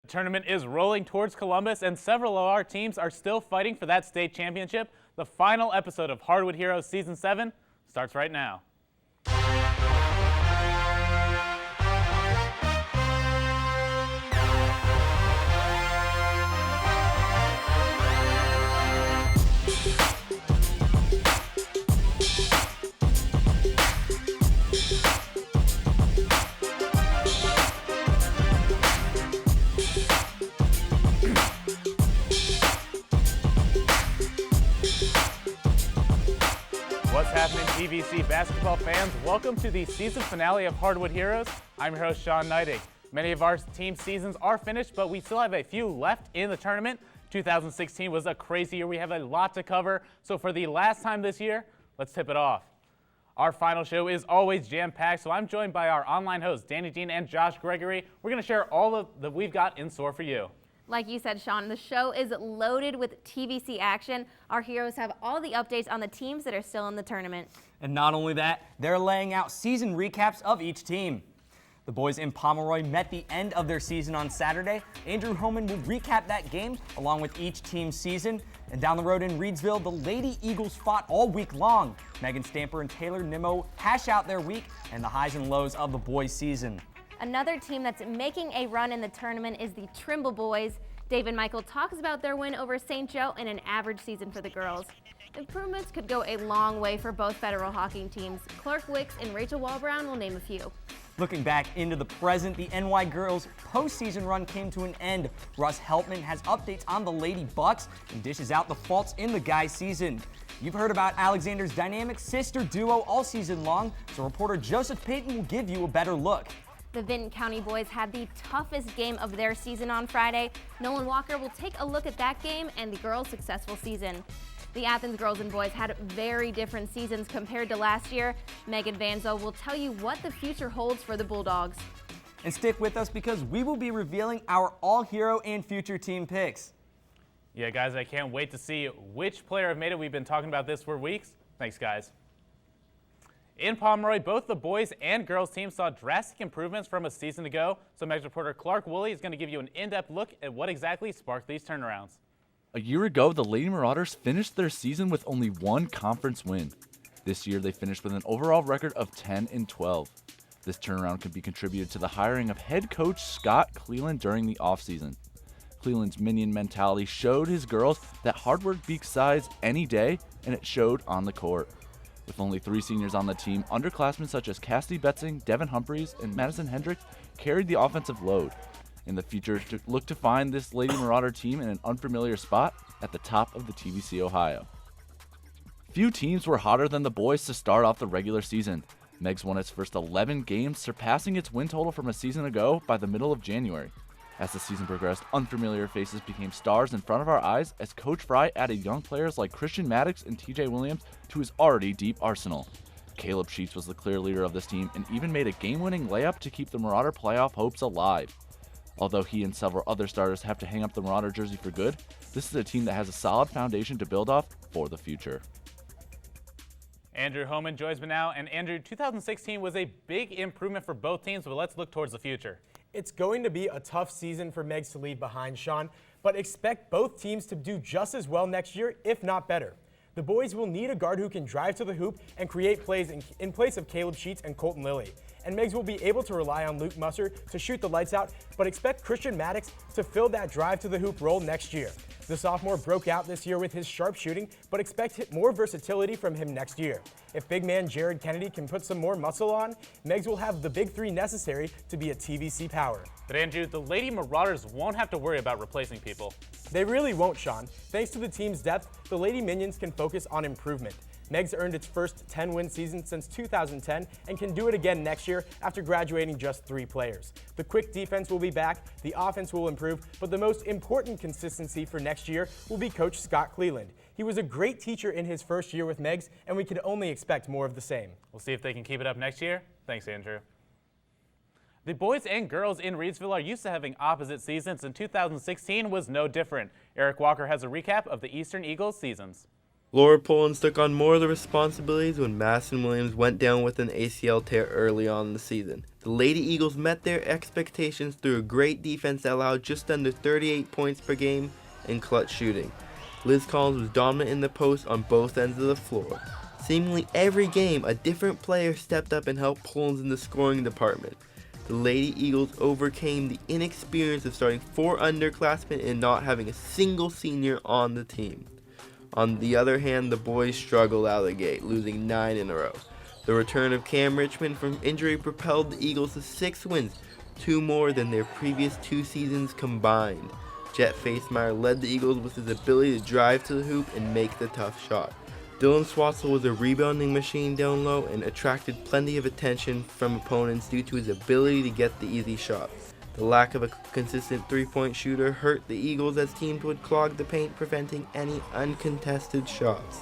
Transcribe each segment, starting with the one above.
The tournament is rolling towards Columbus, and several of our teams are still fighting for that state championship. The final episode of Hardwood Heroes Season 7 starts right now. What's happening, TVC basketball fans? Welcome to the season finale of Hardwood Heroes. I'm your host, Sean Neidig. Many of our team seasons are finished, but we still have a few left in the tournament. 2016 was a crazy year. We have a lot to cover. So for the last time this year, let's tip it off. Our final show is always jam-packed, so I'm joined by our online hosts, Danny Dean and Josh Gregory. We're going to share all that we've got in store for you. Like you said, Sean, the show is loaded with TVC action. Our heroes have all the updates on the teams that are still in the tournament. And not only that, they're laying out season recaps of each team. The boys in Pomeroy met the end of their season on Saturday. Andrew Homan will recap that game along with each team's season. And down the road in Reidsville, the Lady Eagles fought all week long. Megan Stamper and Taylor Nimmo hash out their week and the highs and lows of the boys' season. Another team that's making a run in the tournament is the Trimble boys. David Michael talks about their win over St. Joe and an average season for the girls. Improvements could go a long way for both federal Hocking teams. Clark Wicks and Rachel Walbrown will name a few. Looking back into the present, the NY girls' postseason run came to an end. Russ Helpman has updates on the Lady Bucks and dishes out the faults in the guys' season. You've heard about Alexander's dynamic sister duo all season long, so reporter Joseph Payton will give you a better look. The Vinton County boys had the toughest game of their season on Friday. Nolan Walker will take a look at that game and the girls' successful season. The Athens girls and boys had very different seasons compared to last year. Megan Vanzo will tell you what the future holds for the Bulldogs. And stick with us because we will be revealing our all-hero and future team picks. Yeah, guys, I can't wait to see which player have made it. We've been talking about this for weeks. Thanks, guys. In Pomeroy, both the boys and girls teams saw drastic improvements from a season ago. So Megs reporter Clark Woolley is going to give you an in-depth look at what exactly sparked these turnarounds. A year ago, the Lady Marauders finished their season with only one conference win. This year, they finished with an overall record of 10-12. This turnaround could be contributed to the hiring of head coach Scott Cleland during the offseason. Cleland's minion mentality showed his girls that hard work beats size any day, and it showed on the court. With only 3 seniors on the team, underclassmen such as Cassidy Betzing, Devin Humphreys, and Madison Hendricks carried the offensive load. In the future, look to find this Lady Marauder team in an unfamiliar spot at the top of the TVC Ohio. Few teams were hotter than the boys to start off the regular season. Megs won its first 11 games, surpassing its win total from a season ago by the middle of January. As the season progressed, unfamiliar faces became stars in front of our eyes as Coach Fry added young players like Christian Maddox and TJ Williams to his already deep arsenal. Caleb Sheets was the clear leader of this team and even made a game-winning layup to keep the Marauder playoff hopes alive. Although he and several other starters have to hang up the Marauder jersey for good, this is a team that has a solid foundation to build off for the future. Andrew Homan joins me now. And Andrew, 2016 was a big improvement for both teams, but let's look towards the future. It's going to be a tough season for Megs to leave behind, Sean, but expect both teams to do just as well next year, if not better. The boys will need a guard who can drive to the hoop and create plays in place of Caleb Sheets and Colton Lilly. And Megs will be able to rely on Luke Musser to shoot the lights out, but expect Christian Maddox to fill that drive to the hoop role next year. The sophomore broke out this year with his sharp shooting, but expect more versatility from him next year. If big man Jared Kennedy can put some more muscle on, Megs will have the big 3 necessary to be a TVC power. But Andrew, the Lady Marauders won't have to worry about replacing people. They really won't, Sean. Thanks to the team's depth, the Lady Minions can focus on improvement. Megs earned its first 10-win season since 2010 and can do it again next year after graduating just 3 players. The quick defense will be back, the offense will improve, but the most important consistency for next year will be Coach Scott Cleland. He was a great teacher in his first year with Megs, and we can only expect more of the same. We'll see if they can keep it up next year. Thanks, Andrew. The boys and girls in Reidsville are used to having opposite seasons, and 2016 was no different. Eric Walker has a recap of the Eastern Eagles seasons. Laura Pollins took on more of the responsibilities when Madison Williams went down with an ACL tear early on in the season. The Lady Eagles met their expectations through a great defense that allowed just under 38 points per game and clutch shooting. Liz Collins was dominant in the post on both ends of the floor. Seemingly every game, a different player stepped up and helped Pollins in the scoring department. The Lady Eagles overcame the inexperience of starting 4 underclassmen and not having a single senior on the team. On the other hand, the boys struggled out of the gate, losing 9 in a row. The return of Cam Richmond from injury propelled the Eagles to 6 wins, 2 more than their previous 2 seasons combined. Jet Facemeyer led the Eagles with his ability to drive to the hoop and make the tough shot. Dylan Swatzel was a rebounding machine down low and attracted plenty of attention from opponents due to his ability to get the easy shots. The lack of a consistent three-point shooter hurt the Eagles as teams would clog the paint, preventing any uncontested shots.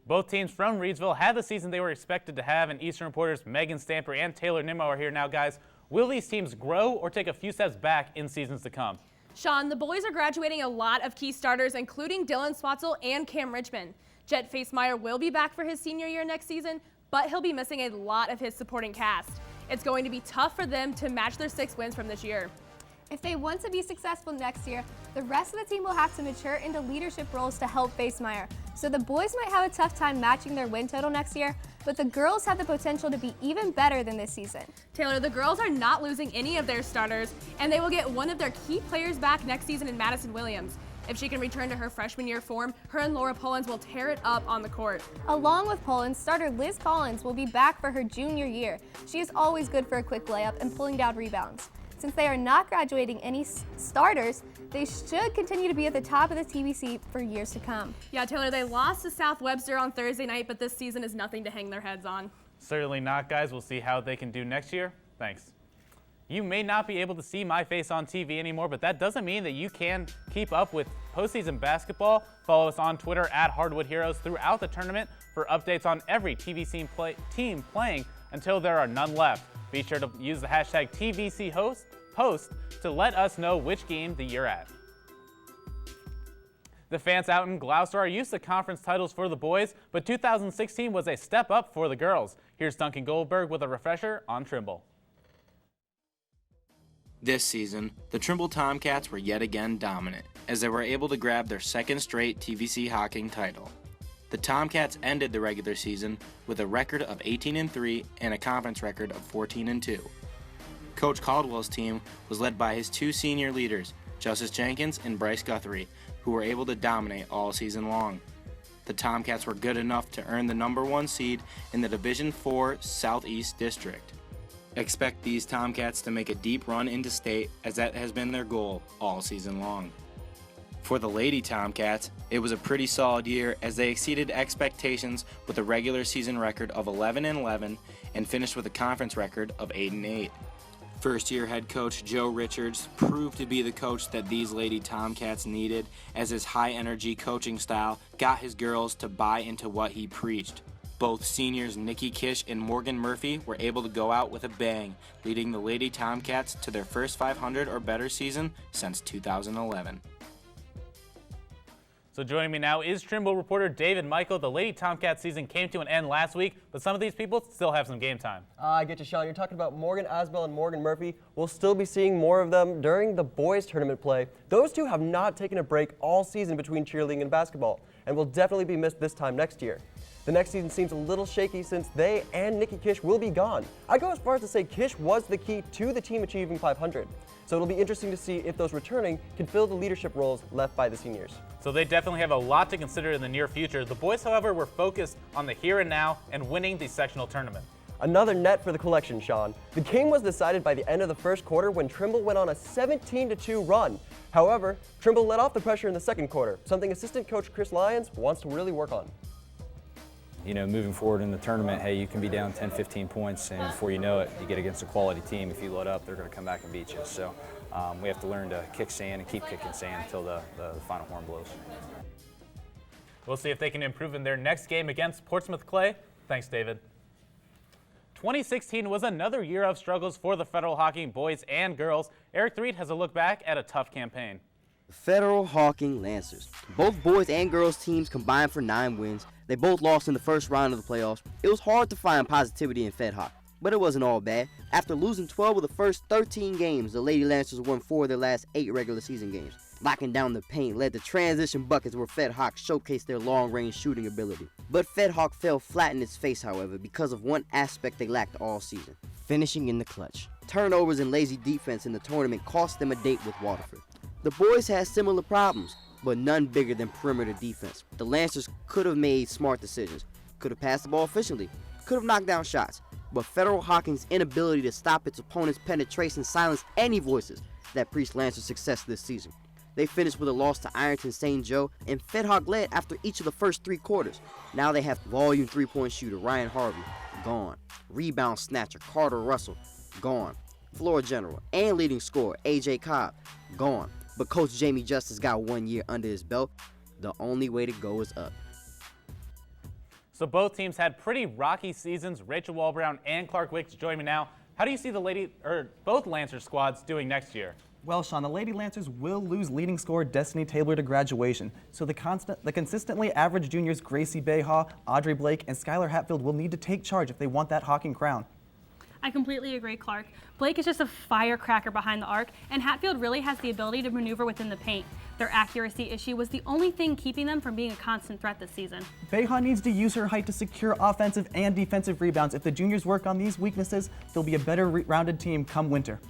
Both teams from Reidsville had the season they were expected to have, and Eastern reporters Megan Stamper and Taylor Nimmo are here now. Guys, will these teams grow or take a few steps back in seasons to come? Sean, the boys are graduating a lot of key starters, including Dylan Swatzel and Cam Richmond. Jet Facemeyer will be back for his senior year next season, but he'll be missing a lot of his supporting cast. It's going to be tough for them to match their 6 wins from this year. If they want to be successful next year, the rest of the team will have to mature into leadership roles to help Facemeyer. So the boys might have a tough time matching their win total next year, but the girls have the potential to be even better than this season. Taylor, the girls are not losing any of their starters, and they will get one of their key players back next season in Madison Williams. If she can return to her freshman year form, her and Laura Pollins will tear it up on the court. Along with Pollins, starter Liz Collins will be back for her junior year. She is always good for a quick layup and pulling down rebounds. Since they are not graduating any starters, they should continue to be at the top of the TBC for years to come. Yeah, Taylor, they lost to South Webster on Thursday night, but this season is nothing to hang their heads on. Certainly not, guys. We'll see how they can do next year. Thanks. You may not be able to see my face on TV anymore, but that doesn't mean that you can keep up with postseason basketball. Follow us on Twitter at Hardwood Heroes throughout the tournament for updates on every TVC team playing until there are none left. Be sure to use the hashtag TVCPost to let us know which game that you're at. The fans out in Gloucester are used to conference titles for the boys, but 2016 was a step up for the girls. Here's Duncan Goldberg with a refresher on Trimble. This season, the Trimble Tomcats were yet again dominant, as they were able to grab their second straight TVC Hocking title. The Tomcats ended the regular season with a record of 18-3 and a conference record of 14-2. Coach Caldwell's team was led by his 2 senior leaders, Justice Jenkins and Bryce Guthrie, who were able to dominate all season long. The Tomcats were good enough to earn the #1 seed in the Division IV Southeast District. Expect these Tomcats to make a deep run into state, as that has been their goal all season long. For the Lady Tomcats, it was a pretty solid year as they exceeded expectations with a regular season record of 11-11 and finished with a conference record of 8-8. First-year head coach Joe Richards proved to be the coach that these Lady Tomcats needed, as his high-energy coaching style got his girls to buy into what he preached. Both seniors Nikki Kish and Morgan Murphy were able to go out with a bang, leading the Lady Tomcats to their first 500 or better season since 2011. So joining me now is Trimble reporter David Michael. The Lady Tomcats season came to an end last week, but some of these people still have some game time. I get you, Sean. You're talking about Morgan Asbell and Morgan Murphy. We'll still be seeing more of them during the boys tournament play. Those two have not taken a break all season between cheerleading and basketball, and will definitely be missed this time next year. The next season seems a little shaky since they and Nikki Kish will be gone. I'd go as far as to say Kish was the key to the team achieving 500. So it'll be interesting to see if those returning can fill the leadership roles left by the seniors. So they definitely have a lot to consider in the near future. The boys, however, were focused on the here and now and winning the sectional tournament. Another net for the collection, Sean. The game was decided by the end of the first quarter when Trimble went on a 17-2 run. However, Trimble let off the pressure in the second quarter, something assistant coach Chris Lyons wants to really work on. You know, moving forward in the tournament, hey, you can be down 10, 15 points, and before you know it, you get against a quality team. If you let up, they're going to come back and beat you. So we have to learn to kick sand and keep kicking sand until the final horn blows. We'll see if they can improve in their next game against Portsmouth Clay. Thanks, David. 2016 was another year of struggles for the Federal Hocking boys and girls. Eric Threed has a look back at a tough campaign. Federal Hocking Lancers. Both boys and girls teams combined for 9 wins. They both lost in the first round of the playoffs. It was hard to find positivity in Fed Hoc, but it wasn't all bad. After losing 12 of the first 13 games, the Lady Lancers won 4 of their last 8 regular season games. Locking down the paint led to transition buckets where Fed Hoc showcased their long-range shooting ability. But Fed Hoc fell flat in its face, however, because of one aspect they lacked all season: finishing in the clutch. Turnovers and lazy defense in the tournament cost them a date with Waterford. The boys had similar problems, but none bigger than perimeter defense. The Lancers could have made smart decisions, could have passed the ball efficiently, could have knocked down shots, but Federal Hocking's inability to stop its opponent's penetration silenced any voices that preached Lancers' success this season. They finished with a loss to Ironton St. Joe, and Fed Hoc led after each of the first 3 quarters. Now they have volume 3-point shooter Ryan Harvey, gone. Rebound snatcher Carter Russell, gone. Floor general and leading scorer AJ Cobb, gone. But Coach Jamie Justice got 1 year under his belt. The only way to go is up. So both teams had pretty rocky seasons. Rachel Walbrown and Clark Wicks join me now. How do you see both Lancer squads doing next year? Well, Sean, the Lady Lancers will lose leading scorer Destiny Taylor to graduation, so the consistently average juniors Gracie Bayhaw, Audrey Blake, and Skylar Hatfield will need to take charge if they want that Hocking crown. I completely agree, Clark. Blake is just a firecracker behind the arc, and Hatfield really has the ability to maneuver within the paint. Their accuracy issue was the only thing keeping them from being a constant threat this season. Bayhaw needs to use her height to secure offensive and defensive rebounds. If the juniors work on these weaknesses, they'll be a better rounded team come winter.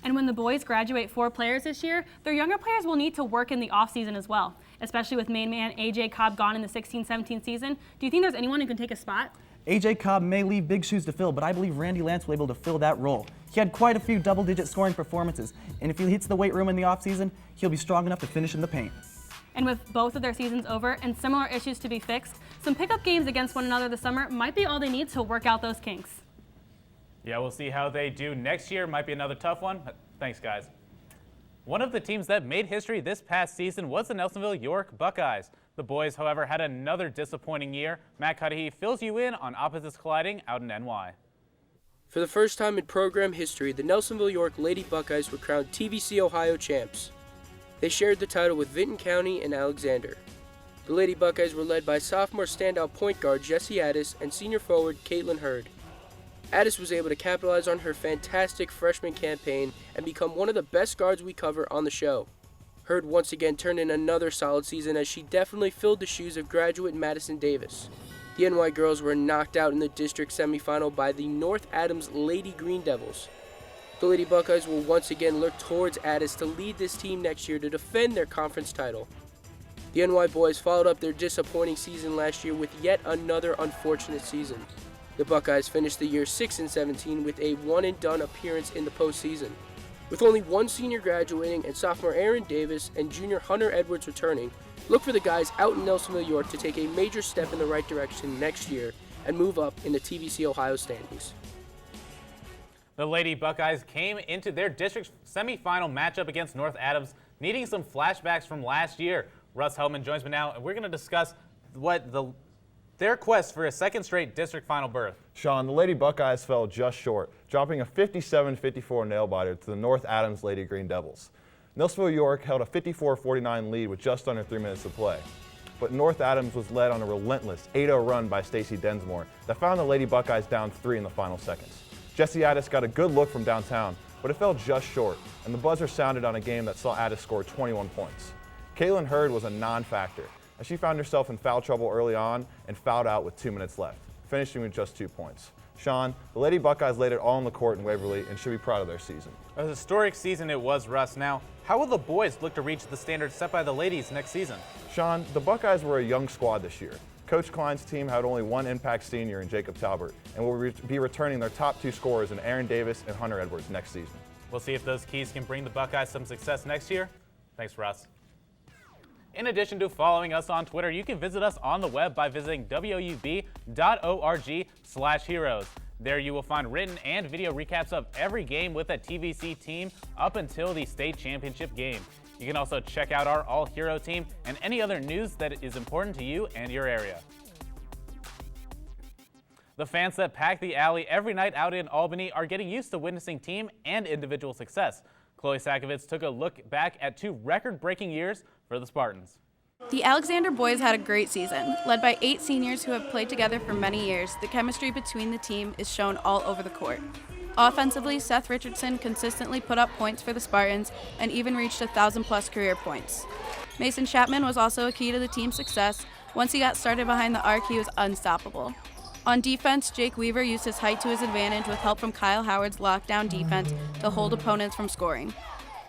And when the boys graduate 4 players this year, their younger players will need to work in the offseason as well, especially with main man AJ Cobb gone in the 16-17 season. Do you think there's anyone who can take a spot? AJ Cobb may leave big shoes to fill, but I believe Randy Lance will be able to fill that role. He had quite a few double-digit scoring performances, and if he hits the weight room in the offseason, he'll be strong enough to finish in the paint. And with both of their seasons over and similar issues to be fixed, some pickup games against one another this summer might be all they need to work out those kinks. Yeah, we'll see how they do next year. Might be another tough one. Thanks, guys. One of the teams that made history this past season was the Nelsonville-York Buckeyes. The boys, however, had another disappointing year. Matt Cudahy fills you in on opposites colliding out in NY. For the first time in program history, the Nelsonville-York Lady Buckeyes were crowned TVC Ohio champs. They shared the title with Vinton County and Alexander. The Lady Buckeyes were led by sophomore standout point guard Jessie Addis and senior forward Caitlin Hurd. Addis was able to capitalize on her fantastic freshman campaign and become one of the best guards we cover on the show. Hurd once again turned in another solid season as she definitely filled the shoes of graduate Madison Davis. The NY girls were knocked out in the district semifinal by the North Adams Lady Green Devils. The Lady Buckeyes will once again look towards Addis to lead this team next year to defend their conference title. The NY boys followed up their disappointing season last year with yet another unfortunate season. The Buckeyes finished the year 6-17 with a one-and-done appearance in the postseason. With only one senior graduating and sophomore Aaron Davis and junior Hunter Edwards returning, look for the guys out in Nelsonville-York to take a major step in the right direction next year and move up in the TVC Ohio standings. The Lady Buckeyes came into their district semifinal matchup against North Adams, needing some flashbacks from last year. Russ Hellman joins me now, and we're going to discuss their quest for a second straight district final berth. Sean, the Lady Buckeyes fell just short, dropping a 57-54 nail-biter to the North Adams Lady Green Devils. Nelsonville-York held a 54-49 lead with just under 3 minutes to play. But North Adams was led on a relentless 8-0 run by Stacey Densmore that found the Lady Buckeyes down 3 in the final seconds. Jessie Addis got a good look from downtown, but it fell just short, and the buzzer sounded on a game that saw Addis score 21 points. Caitlin Hurd was a non-factor, as she found herself in foul trouble early on and fouled out with 2 minutes left, finishing with just 2 points. Sean, the Lady Buckeyes laid it all on the court in Waverly and should be proud of their season. A historic season it was, Russ. Now, how will the boys look to reach the standards set by the ladies next season? Sean, the Buckeyes were a young squad this year. Coach Klein's team had only one impact senior in Jacob Talbert and will be returning their top 2 scorers in Aaron Davis and Hunter Edwards next season. We'll see if those keys can bring the Buckeyes some success next year. Thanks, Russ. In addition to following us on Twitter, you can visit us on the web by visiting woub.org/heroes. There you will find written and video recaps of every game with a TVC team up until the state championship game. You can also check out our all-hero team and any other news that is important to you and your area. The fans that pack the alley every night out in Albany are getting used to witnessing team and individual success. Chloe Sakovitz took a look back at 2 record-breaking years for the Spartans. The Alexander boys had a great season. Led by 8 seniors who have played together for many years, the chemistry between the team is shown all over the court. Offensively, Seth Richardson consistently put up points for the Spartans and even reached 1,000+ career points. Mason Chapman was also a key to the team's success. Once he got started behind the arc, he was unstoppable. On defense, Jake Weaver used his height to his advantage with help from Kyle Howard's lockdown defense to hold opponents from scoring.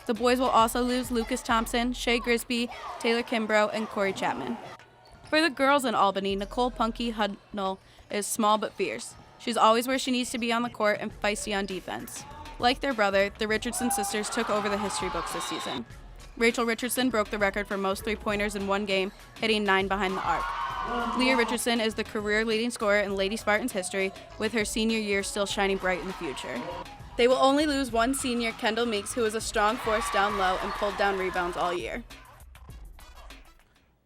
The boys will also lose Lucas Thompson, Shea Grisby, Taylor Kimbrough, and Corey Chapman. For the girls in Albany, Nicole Punky Hudnall is small but fierce. She's always where she needs to be on the court and feisty on defense. Like their brother, the Richardson sisters took over the history books this season. Rachel Richardson broke the record for most three-pointers in one game, hitting 9 behind the arc. Leah Richardson is the career leading scorer in Lady Spartans history, with her senior year still shining bright in the future. They will only lose one senior, Kendall Meeks, who is a strong force down low and pulled down rebounds all year.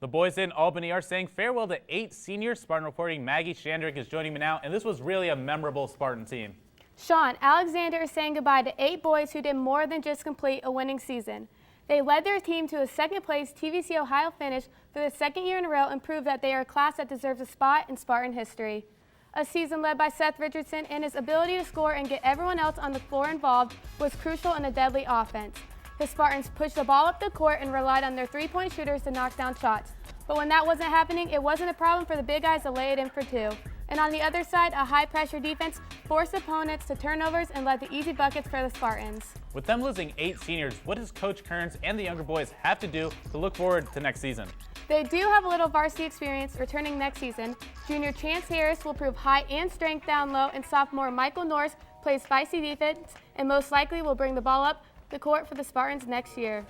The boys in Albany are saying farewell to 8 seniors. Spartan reporting Maggie Shandrick is joining me now, and this was really a memorable Spartan team. Sean, Alexander is saying goodbye to 8 boys who did more than just complete a winning season. They led their team to a second-place TVC Ohio finish for the 2nd year in a row and proved that they are a class that deserves a spot in Spartan history. A season led by Seth Richardson, and his ability to score and get everyone else on the floor involved was crucial in a deadly offense. The Spartans pushed the ball up the court and relied on their three-point shooters to knock down shots. But when that wasn't happening, it wasn't a problem for the big guys to lay it in for 2. And on the other side, a high-pressure defense forced opponents to turnovers and led to easy buckets for the Spartans. With them losing 8 seniors, what does Coach Kearns and the younger boys have to do to look forward to next season? They do have a little varsity experience returning next season. Junior Chance Harris will prove height and strength down low, and sophomore Michael Norris plays feisty defense and most likely will bring the ball up the court for the Spartans next year.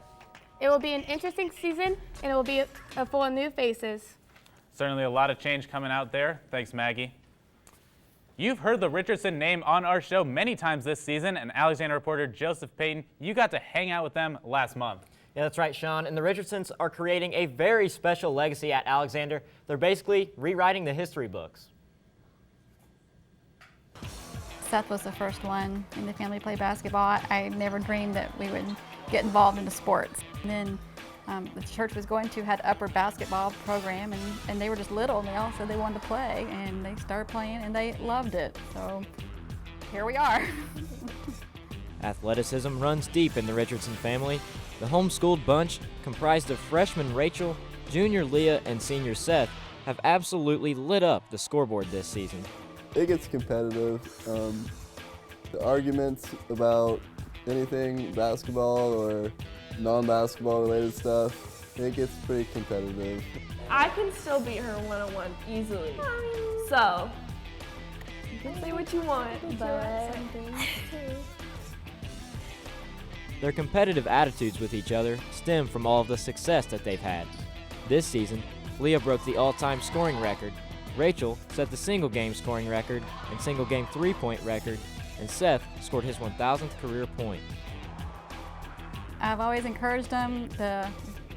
It will be an interesting season, and it will be full of new faces. Certainly a lot of change coming out there. Thanks, Maggie. You've heard the Richardson name on our show many times this season, and Alexander reporter Joseph Payton, you got to hang out with them last month. Yeah, that's right, Sean. And the Richardsons are creating a very special legacy at Alexander. They're basically rewriting the history books. Seth was the first one in the family to play basketball. I never dreamed that we would get involved into sports. And then the church was going to had upper basketball program, and they were just little, and they all said they wanted to play, and they started playing, and they loved it. So here we are. Athleticism runs deep in the Richardson family. The homeschooled bunch, comprised of freshman Rachel, junior Leah, and senior Seth, have absolutely lit up the scoreboard this season. It gets competitive. The arguments about anything basketball or non-basketball related stuff, it gets pretty competitive. I can still beat her one-on-one easily. So, you can say what you want, but... Their competitive attitudes with each other stem from all of the success that they've had. This season, Leah broke the all-time scoring record, Rachel set the single-game scoring record and single-game three-point record, and Seth scored his 1,000th career point. I've always encouraged them to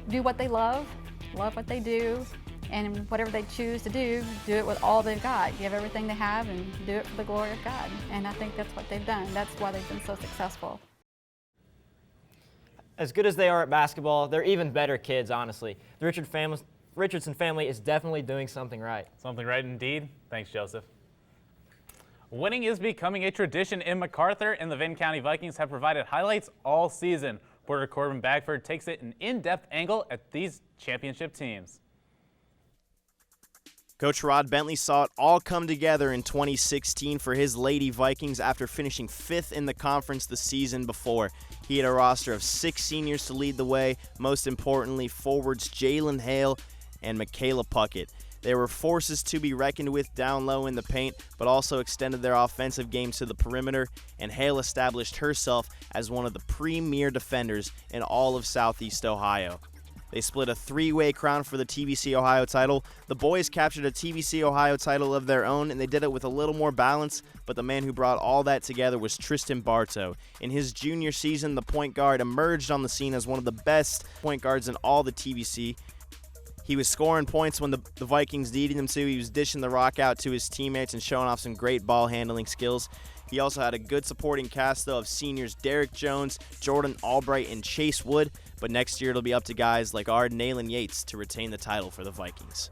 do what they love what they do, and whatever they choose to do it with all they've got. Give everything they have and do it for the glory of God. And I think that's what they've done. That's why they've been so successful. As good as they are at basketball, they're even better kids, honestly. The Richardson family is definitely doing something right. Something right indeed. Thanks, Joseph. Winning is becoming a tradition in MacArthur, and the Vinton County Vikings have provided highlights all season. Reporter Corbin Bagford takes it an in-depth angle at these championship teams. Coach Rod Bentley saw it all come together in 2016 for his Lady Vikings after finishing 5th in the conference the season before. He had a roster of 6 seniors to lead the way, most importantly forwards Jalen Hale and Michaela Puckett. They were forces to be reckoned with down low in the paint, but also extended their offensive game to the perimeter, and Hale established herself as one of the premier defenders in all of Southeast Ohio. They split a 3-way crown for the TVC Ohio title. The boys captured a TVC Ohio title of their own, and they did it with a little more balance, but the man who brought all that together was Tristan Bartow. In his junior season, the point guard emerged on the scene as one of the best point guards in all the TVC. He was scoring points when the Vikings needed him to. He was dishing the rock out to his teammates and showing off some great ball handling skills. He also had a good supporting cast, though, of seniors Derek Jones, Jordan Albright, and Chase Wood. But next year it'll be up to guys like Nayland Yates to retain the title for the Vikings.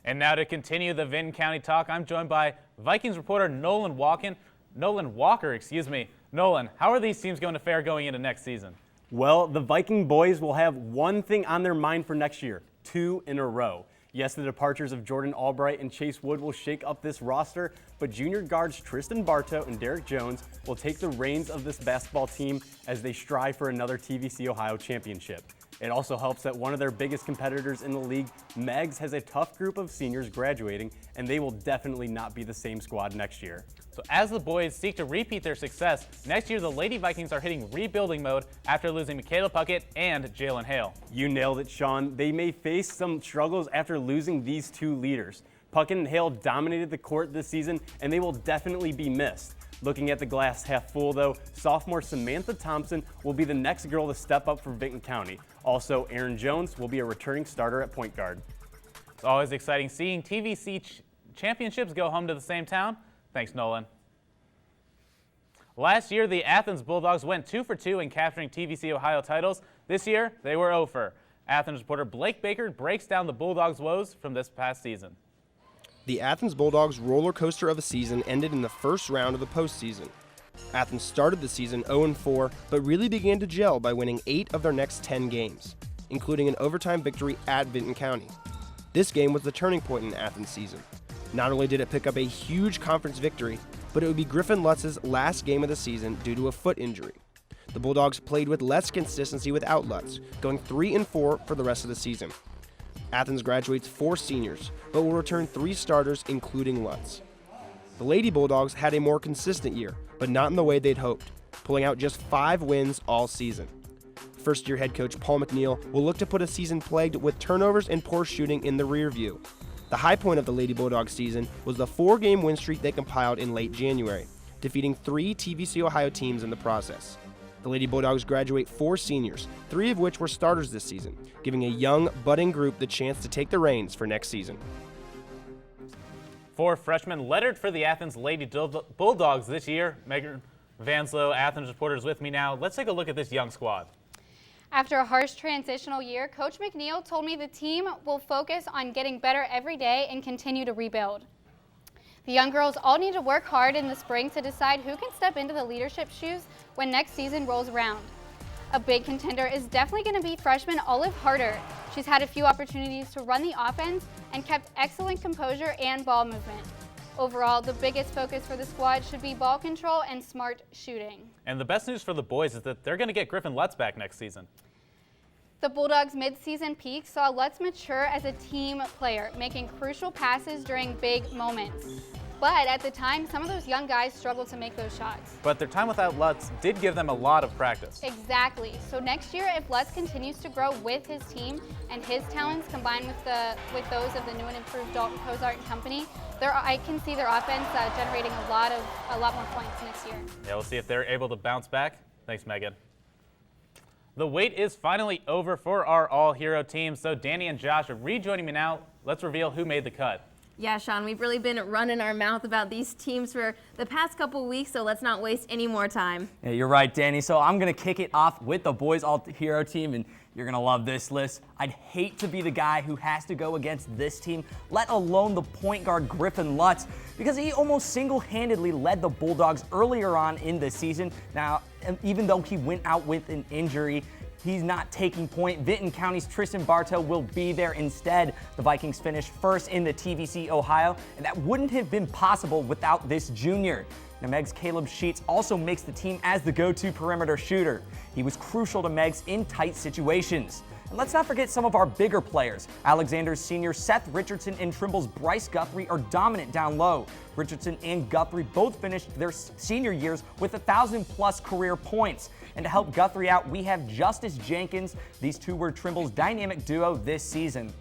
And now to continue the Vinton County talk, I'm joined by Vikings reporter Nolan Walker. Nolan, how are these teams going to fare going into next season? Well, the Viking boys will have one thing on their mind for next year, 2 in a row. Yes, the departures of Jordan Albright and Chase Wood will shake up this roster, but junior guards Tristan Bartow and Derek Jones will take the reins of this basketball team as they strive for another TVC Ohio championship. It also helps that one of their biggest competitors in the league, Megs, has a tough group of seniors graduating, and they will definitely not be the same squad next year. So as the boys seek to repeat their success, next year the Lady Vikings are hitting rebuilding mode after losing Michaela Puckett and Jalen Hale. You nailed it, Sean. They may face some struggles after losing these 2 leaders. Puckett and Hale dominated the court this season, and they will definitely be missed. Looking at the glass half full, though, sophomore Samantha Thompson will be the next girl to step up for Vinton County. Also, Aaron Jones will be a returning starter at point guard. It's always exciting seeing TVC championships go home to the same town. Thanks, Nolan. Last year, the Athens Bulldogs went 2 for 2 in capturing TVC Ohio titles. This year, they were 0 for. Athens reporter Blake Baker breaks down the Bulldogs' woes from this past season. The Athens Bulldogs' roller coaster of a season ended in the first round of the postseason. Athens started the season 0-4, but really began to gel by winning 8 of their next 10 games, including an overtime victory at Vinton County. This game was the turning point in Athens' season. Not only did it pick up a huge conference victory, but it would be Griffin Lutz's last game of the season due to a foot injury. The Bulldogs played with less consistency without Lutz, going 3-4 for the rest of the season. Athens graduates 4 seniors, but will return 3 starters, including Lutz. The Lady Bulldogs had a more consistent year, but not in the way they'd hoped, pulling out just 5 wins all season. First-year head coach Paul McNeil will look to put a season plagued with turnovers and poor shooting in the rear view. The high point of the Lady Bulldogs season was the 4-game win streak they compiled in late January, defeating 3 TVC Ohio teams in the process. The Lady Bulldogs graduate 4 seniors, 3 of which were starters this season, giving a young, budding group the chance to take the reins for next season. 4 freshmen lettered for the Athens Lady Bulldogs this year. Megan Vanslow, Athens reporter, is with me now. Let's take a look at this young squad. After a harsh transitional year, Coach McNeil told me the team will focus on getting better every day and continue to rebuild. The young girls all need to work hard in the spring to decide who can step into the leadership shoes when next season rolls around. A big contender is definitely going to be freshman Olive Harder. She's had a few opportunities to run the offense and kept excellent composure and ball movement. Overall, the biggest focus for the squad should be ball control and smart shooting. And the best news for the boys is that they're going to get Griffin Lutz back next season. The Bulldogs' mid-season peak saw Lutz mature as a team player, making crucial passes during big moments. But at the time, some of those young guys struggled to make those shots. But their time without Lutz did give them a lot of practice. Exactly. So next year, if Lutz continues to grow with his team and his talents combined with those of the new and improved Dalton Cozart and company, I can see their offense generating a lot more points next year. Yeah, we'll see if they're able to bounce back. Thanks, Megan. The wait is finally over for our all-hero team. So Danny and Josh are rejoining me now. Let's reveal who made the cut. Yeah, Sean, we've really been running our mouth about these teams for the past couple weeks, so let's not waste any more time. Yeah, you're right, Danny. So I'm going to kick it off with the boys all-hero team, and you're going to love this list. I'd hate to be the guy who has to go against this team, let alone the point guard Griffin Lutz, because he almost single-handedly led the Bulldogs earlier on in the season. Now, even though he went out with an injury, he's not taking point. Vinton County's Tristan Bartow will be there instead. The Vikings finished first in the TVC Ohio, and that wouldn't have been possible without this junior. Now, Megs Caleb Sheets also makes the team as the go-to perimeter shooter. He was crucial to Megs in tight situations. And let's not forget some of our bigger players. Alexander's senior Seth Richardson and Trimble's Bryce Guthrie are dominant down low. Richardson and Guthrie both finished their senior years with 1,000+ career points. And to help Guthrie out, we have Justice Jenkins. These two were Trimble's dynamic duo this season.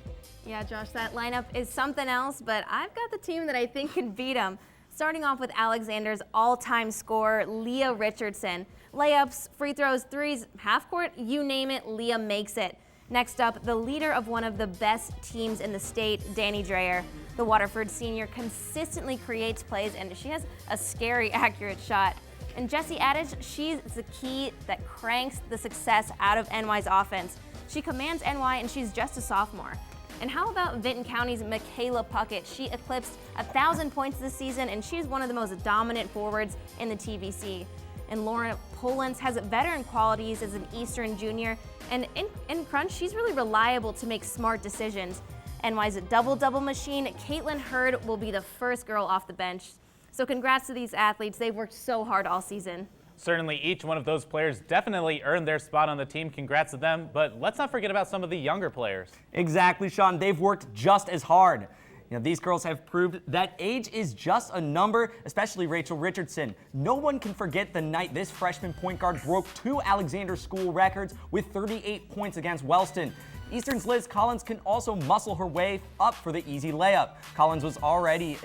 Yeah, Josh, that lineup is something else, but I've got the team that I think can beat them. Starting off with Alexander's all-time scorer, Leah Richardson. Layups, free throws, threes, half court, you name it, Leah makes it. Next up, the leader of one of the best teams in the state, Danny Dreyer. The Waterford senior consistently creates plays, and she has a scary accurate shot. And Jessie Addis, she's the key that cranks the success out of NY's offense. She commands NY, and she's just a sophomore. And how about Vinton County's Michaela Puckett? She eclipsed 1,000 points this season, and she's one of the most dominant forwards in the TVC. And Lauren Polans has veteran qualities as an Eastern junior, and in crunch, she's really reliable to make smart decisions. NY's double-double machine, Caitlin Hurd, will be the first girl off the bench. So congrats to these athletes. They've worked so hard all season. Certainly each one of those players definitely earned their spot on the team. Congrats to them, but let's not forget about some of the younger players. Exactly, Sean. They've worked just as hard. These girls have proved that age is just a number, especially Rachel Richardson. No one can forget the night this freshman point guard broke 2 Alexander school records with 38 points against Wellston. Eastern's Liz Collins can also muscle her way up for the easy layup. Collins was already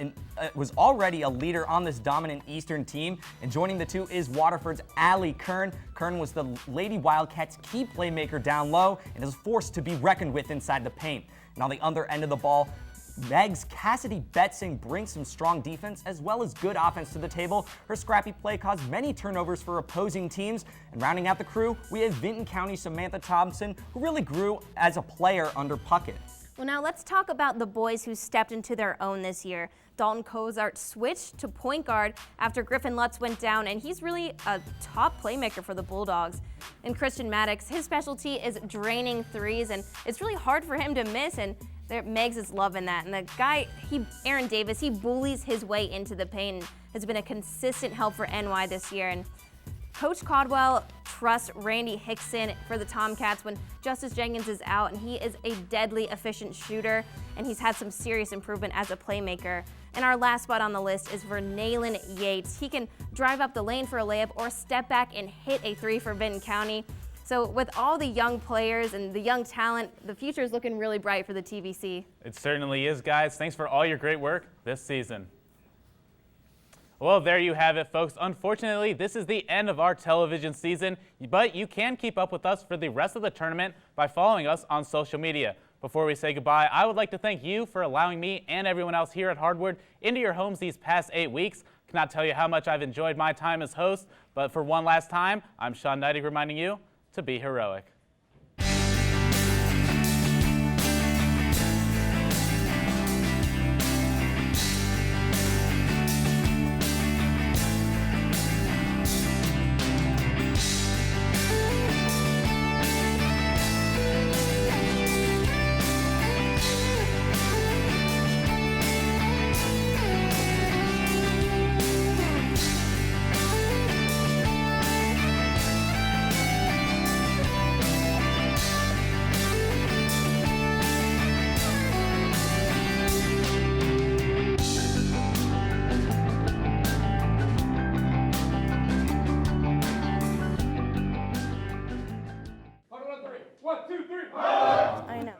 a leader on this dominant Eastern team, and joining the two is Waterford's Allie Kern. Kern was the Lady Wildcats' key playmaker down low and is a force to be reckoned with inside the paint. And on the other end of the ball, Megs Cassidy Betsing brings some strong defense as well as good offense to the table. Her scrappy play caused many turnovers for opposing teams. And rounding out the crew, we have Vinton County Samantha Thompson, who really grew as a player under Puckett. Well, now let's talk about the boys who stepped into their own this year. Dalton Cozart switched to point guard after Griffin Lutz went down, and he's really a top playmaker for the Bulldogs. And Christian Maddox, his specialty is draining threes, and it's really hard for him to miss, and Megs is loving that. And the guy, Aaron Davis, he bullies his way into the paint and has been a consistent help for NY this year. And Coach Caldwell trusts Randy Hickson for the Tomcats when Justice Jenkins is out, and he is a deadly efficient shooter, and he's had some serious improvement as a playmaker. And our last spot on the list is for Nayland Yates. He can drive up the lane for a layup or step back and hit a 3 for Vinton County. So with all the young players and the young talent, the future is looking really bright for the TVC. It certainly is, guys. Thanks for all your great work this season. Well, there you have it, folks. Unfortunately, this is the end of our television season, but you can keep up with us for the rest of the tournament by following us on social media. Before we say goodbye, I would like to thank you for allowing me and everyone else here at Hardwood into your homes these past 8 weeks. Cannot tell you how much I've enjoyed my time as host, but for one last time, I'm Sean Neidig reminding you to be heroic. I know.